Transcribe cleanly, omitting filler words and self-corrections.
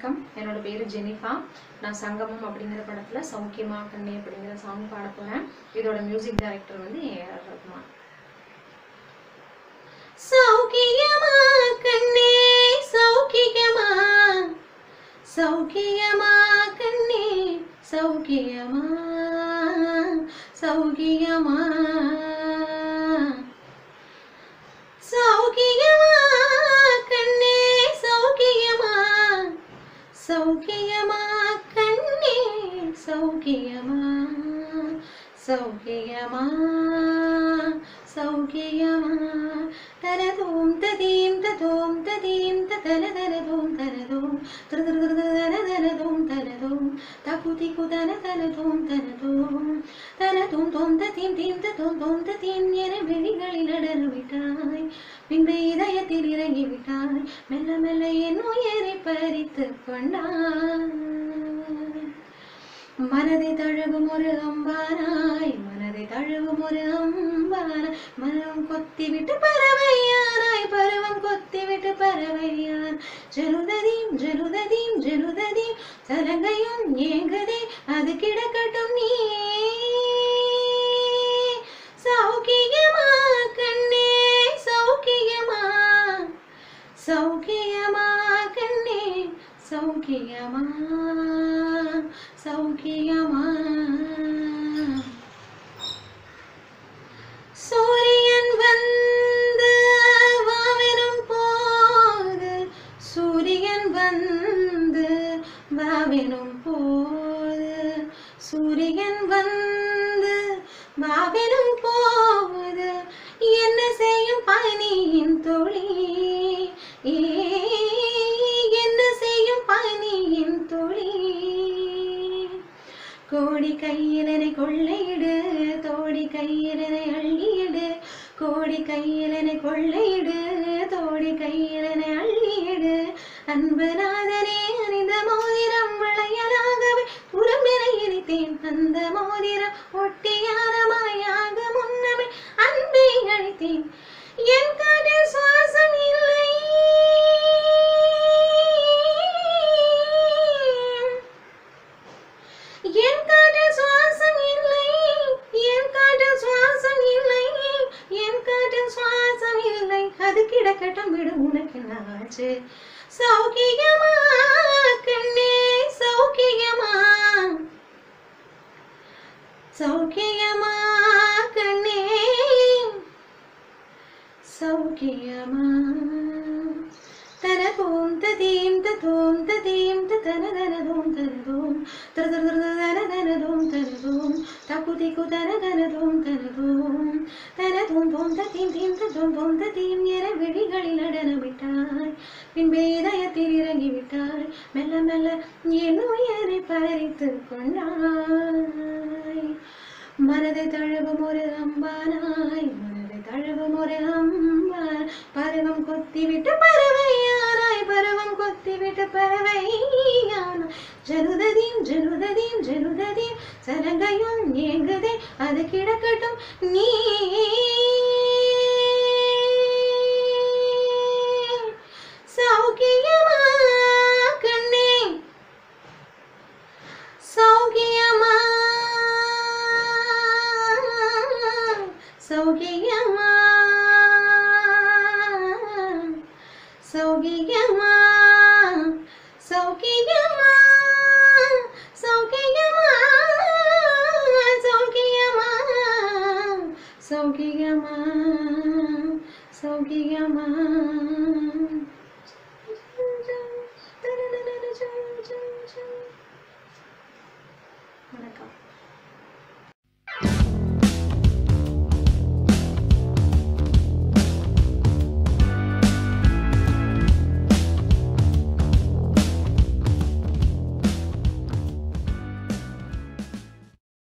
வணக்கம். என்னோட பேரு ஜெனிஃபா. நான் சங்கமம் அப்படிங்கிற படத்துல சௌக்கியமா கண்ணே அப்படிங்கிற சாங் பாட போறேன். இதோட மியூசிக் டைரக்டர் வந்து ஏஆர் ரஹ்மான். சௌக்கியமா கண்ணே சௌக்கியமா, சௌக்கியமா கண்ணே சௌக்கியமா, சௌக்கியமா சௌக்கியமா கண்ணே சௌக்கியமா, சௌக்கியமா கண்ணே சௌக்கியமா, சௌக்கியமா சௌக்கியமா தரதோம் ததீம் ததோம் ததீம் ததனதனதோம் தனதோம் தரதரதரதனதனதோம் தனதோம் தகுதிகு தனதனதோம் தனதோம் தனதோம் தோம் ததீம் தீம் ததோம் தோம் ததீம் என விழிகளில் நடனவிட்டாய், பின்பு இதயத்தில் இறங்கிவிட்டாய், மெல்ல மெல்ல என் உயிரை பறித்துக் கொண்டாய். மனதை தழுவும் ஒரு அம்பானாய், மனதை தழுவும் ஒரு அம்பானாய், மனம் கொத்திவிட்டு பறவையானாய், பருவம் கொத்திவிட்டு பறவையான். ஜலுததீம் ஜலுததீம் ஜலுததீம் சலங்கையும் ஏங்குதே, அது கிடக்கட்டும் நீ. சௌக்கியமா கண்ணே சௌக்கியமா, சௌக்கியமா கண்ணே சௌக்கியமா, சௌக்கியமா. சூரியன் வந்து வாவெனும் போது, சூரியன் வந்து வாவெனும் போது, சூரியன் வந்து வாவெனும் போது, என்ன செய்யும் பனியின் துளி, என்ன செய்யும் பனியின் துளி. கோடி கையிலனை கொள்ளையிடு, தோடி கையிலனை அள்ளியிடு, கோடி கையிலனை கொள்ளையிடு, தோடி கையிலனை அள்ளியிடு. அன்பு நாதனே அணிந்த மோதிரம் வளையலாகவே புறமென இணைத்தேன், அந்த மோதிரம் ஒட்டியாரமாயாக முன்னமே அன்பை அழைத்தேன். என் காற்றில் சுவாசம் இல்லை, என் காற்றில் சுவாசம் இல்லை, என் காற்றில் சுவாசம் இல்லை, என் காற்றில் சுவாசம் இல்லை, அது கிடக்கட்டும் விடு, உனக்கு என்னாச்சு. சௌக்கியமா கண்ணே சௌக்கியமா, சௌக்கியமா கண்ணே சௌக்கியமா. தனதோம் ததீம் ததோம் ததீம் ததனதனதோம் தனதோம் தரதரதரதனதனதோம் தனதோம் தகுதிகு தனதனதோம் தனதோம் தனதோம் தோம் ததீம் தீம் ததோம் தோம் ததீம் என விழிகளில் நடனவிட்டாய், பின்பு இதயத்தில் இறங்கிவிட்டாய், மெல்ல மெல்ல என் உயிரை பறித்துக் கொண்டாய். மனதை தழுவும் ஒரு அம்பானாய், மனதை தழுவும் ஒரு அம்பான், பருவம் கொத்திவிட்டு பறவையானாய், பருவம் கொத்திவிட்டு பறவையானாய். ஜலுததீம் ஜலுததீம் ஜலுததீம் சலங்கையும் ஏங்குதே, அது கிடக்கட்டும் நீ. சௌக்கியமா கண்ணே சௌக்கியமா, சௌக்கியமா, சௌக்கியமா.